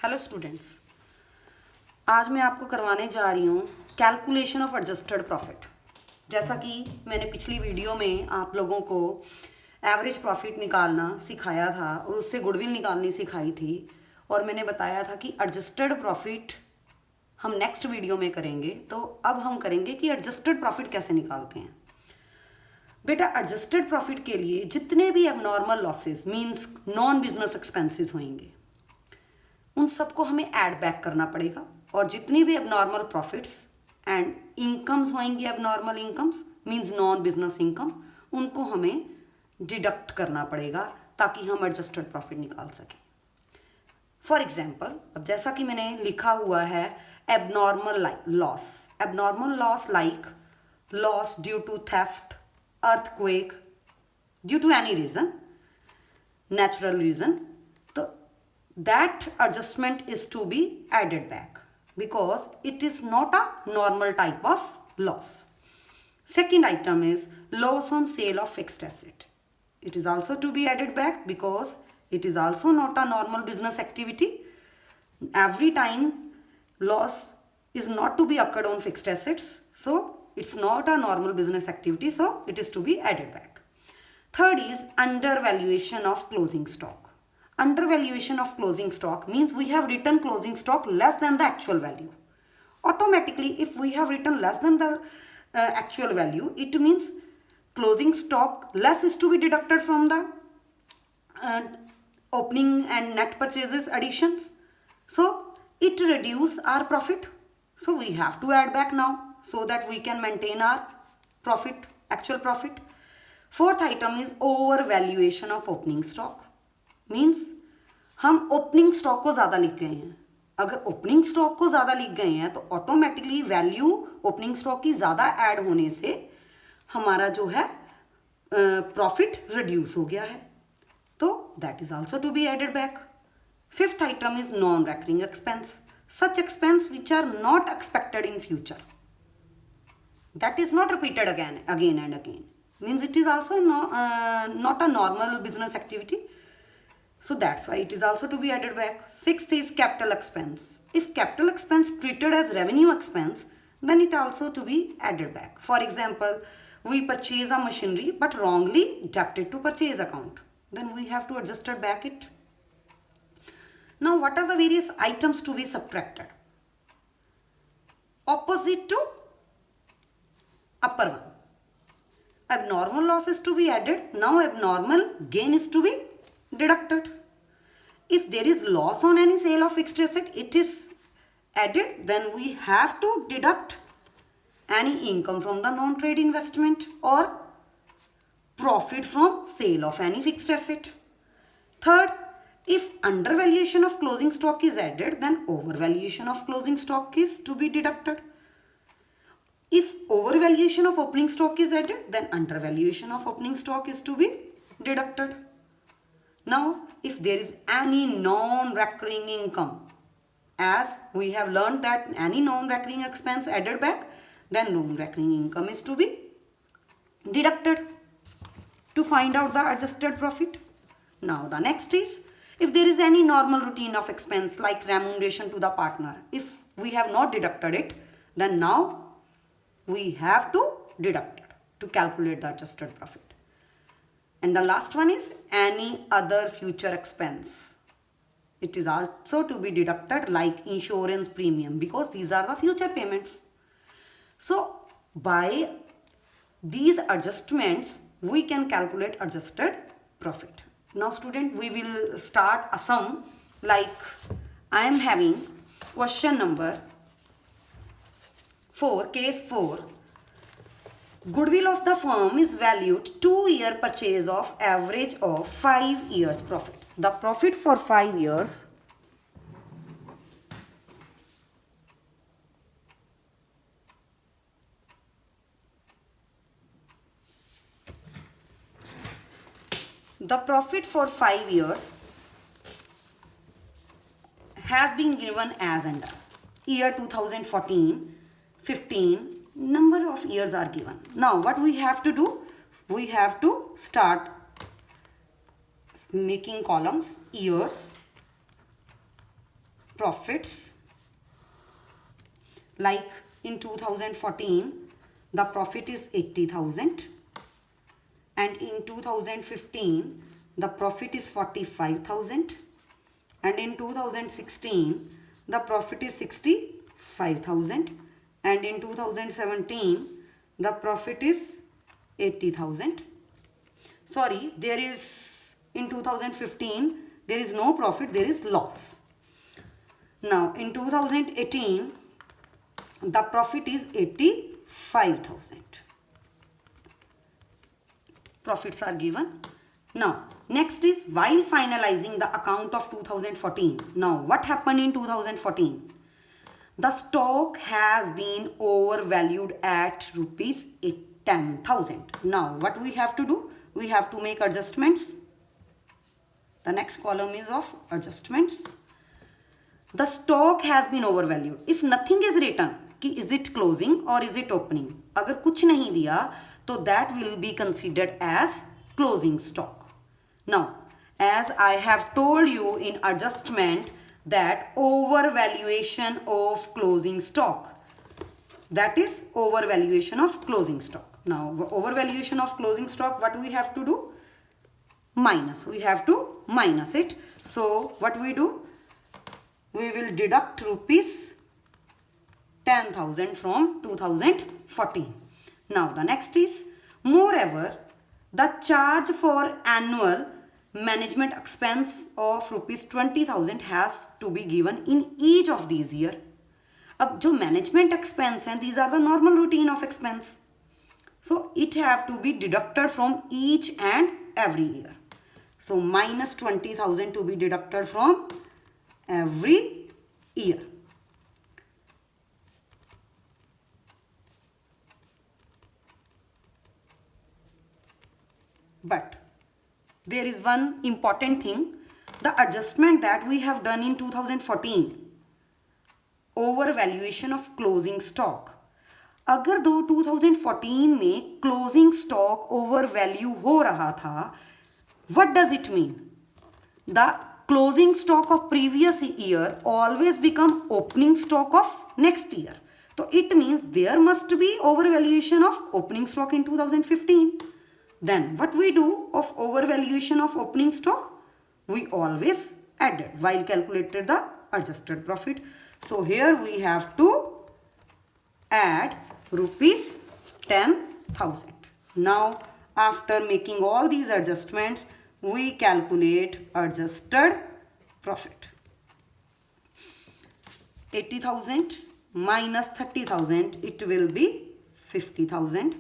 Hello students, आज मैं आपको करवाने जा रही हूँ कैलकुलेशन ऑफ एडजस्टेड प्रॉफिट। जैसा कि मैंने पिछली वीडियो में आप लोगों को एवरेज प्रॉफिट निकालना सिखाया था और उससे गुडविल निकालनी सिखाई थी, और मैंने बताया था कि एडजस्टेड प्रॉफिट हम नेक्स्ट वीडियो में करेंगे। तो अब हम करेंगे कि एडजस्टेड प्रॉफिट कैसे निकालते हैं। बेटा, एडजस्टेड प्रॉफिट के लिए जितने भी abnormal losses means non business expenses होंगे उन सबको हमें ऐड बैक करना पड़ेगा, और जितनी भी एबनॉर्मल प्रॉफिट्स एंड इनकम्स होंगी, abnormal incomes means non business income, उनको हमें डिडक्ट करना पड़ेगा ताकि हम एडजस्टेड प्रॉफिट निकाल सकें। फॉर एग्जाम्पल, अब जैसा कि मैंने लिखा हुआ है abnormal loss like loss due to theft, earthquake, due to any reason, natural reason, so that adjustment is to be added back because it is not a normal type of loss. Second item is loss on sale of fixed asset. It is also to be added back because it is also not a normal business activity. Every time loss is not to be occurred on fixed assets, so it's not a normal business activity, so it is to be added back. Third is undervaluation of closing stock. Undervaluation of closing stock means we have written closing stock less than the actual value. Automatically, if we have written less than the actual value, it means closing stock less is to be deducted from the opening and net purchases additions. So it reduce our profit. So we have to add back now, so that we can maintain our profit, actual profit. Fourth item is overvaluation of opening stock. Means हम opening stock को ज़्यादा लिख गए हैं। अगर opening stock को ज़्यादा लिख गए हैं तो ऑटोमेटिकली वैल्यू ओपनिंग स्टॉक की ज़्यादा ऐड होने से हमारा जो है प्रॉफिट रिड्यूस हो गया है, तो that is also to be added back. Fifth item is non recurring expense, such expense which are not expected in future, that is not repeated again and again, means it is also not a normal business activity, so that's why it is also to be added back. Sixth is capital expense. If capital expense treated as revenue expense, then it also to be added back. For example, we purchase a machinery but wrongly debited to purchase account, then we have to adjust it back it. Now, what are the various items to be subtracted? Opposite to upper one. Abnormal loss is to be added. Now, abnormal gain is to be deducted. If there is loss on any sale of fixed asset, it is added. Then we have to deduct any income from the non-trade investment or profit from sale of any fixed asset. Third, if undervaluation of closing stock is added, then overvaluation of closing stock is to be deducted. If overvaluation of opening stock is added, then undervaluation of opening stock is to be deducted. Now, if there is any non-recurring income, as we have learned that any non-recurring expense added back, then non-recurring income is to be deducted to find out the adjusted profit. Now, the next is, if there is any normal routine of expense like remuneration to the partner, if we have not deducted it, then now we have to deduct it to calculate the adjusted profit. And the last one is any other future expense. It is also to be deducted like insurance premium, because these are the future payments. So by these adjustments, we can calculate adjusted profit. Now student, we will start a sum like I am having question number 4, case 4. Goodwill of the firm is valued 2-year purchase of average of 5 years profit. The profit for 5 years has been given as under year 2014, 15, number of years are given. Now what we have to do, we have to start making columns years, profits. Like in 2014, the profit is 80,000, and in 2015, the profit is 45,000, and in 2016, the profit is 65,000, and in 2017, the profit is 80,000. Sorry, there is, in 2015, there is no profit, there is loss. Now, in 2018, the profit is 85,000. Profits are given. Now, next is while finalizing the account of 2014. Now, what happened in 2014? The stock has been overvalued at rupees 10,000. Now, what we have to do? We have to make adjustments. The next column is of adjustments. The stock has been overvalued. If nothing is written, कि is it closing or is it opening? अगर कुछ नहीं दिया, तो that will be considered as closing stock. Now, as I have told you in adjustment that overvaluation of closing stock, that is overvaluation of closing stock. Now, overvaluation of closing stock, what we have to do? Minus. We have to minus it. So, what we do? We will deduct rupees 10,000 from 2014. Now, the next is, moreover, the charge for annual management expense of rupees 20,000 has to be given in each of these year. अब जो management expense हैं, these are the normal routine of expense. So, it have to be deducted from each and every year. So, minus 20,000 to be deducted from every year. But there is one important thing, the adjustment that we have done in 2014, overvaluation of closing stock. अगर दो 2014 में closing stock overvalue हो रहा था, what does it mean? The closing stock of previous year always become opening stock of next year. So it means there must be overvaluation of opening stock in 2015. Then what we do of overvaluation of opening stock? We always added while calculated the adjusted profit. So here we have to add rupees 10,000. Now after making all these adjustments, we calculate adjusted profit. 80,000 minus 30,000, it will be 50,000.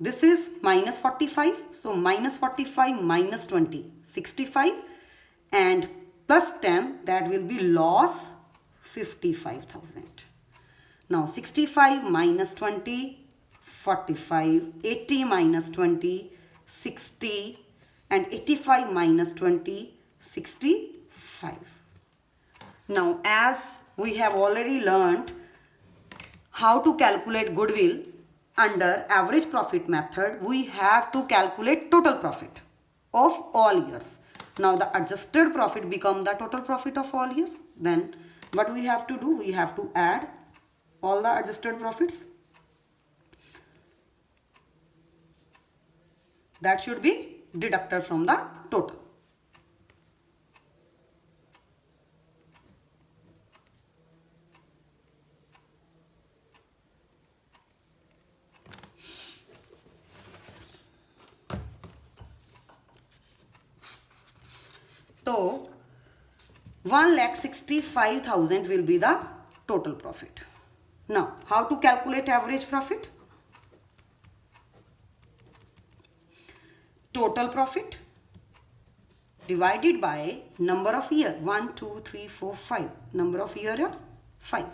This is minus 45. So minus 45 minus 20, 65, and plus 10, that will be loss 55,000. Now 65 minus 20, 45, 80 minus 20, 60, and 85 minus 20, 65. Now, as we have already learned how to calculate goodwill under average profit method, we have to calculate total profit of all years. Now, the adjusted profit become the total profit of all years. Then, what we have to do? We have to add all the adjusted profits. That should be deducted from the total. So 1,65,000 will be the total profit. Now, how to calculate average profit? Total profit divided by number of year. 1, 2, 3, 4, 5. Number of year are 5.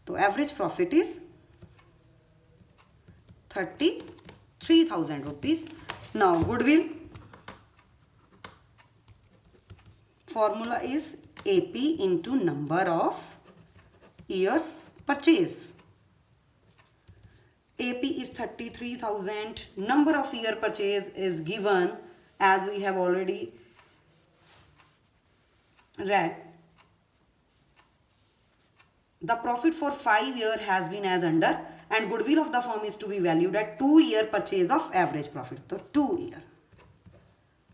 So average profit is 33,000 rupees. Now goodwill formula is AP into number of years purchase. AP is 33,000. Number of year purchase is given as we have already read. The profit for 5 year has been as under, and goodwill of the firm is to be valued at 2-year purchase of average profit. So 2 year.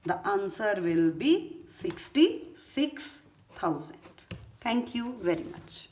The answer will be 66,000. Thank you very much.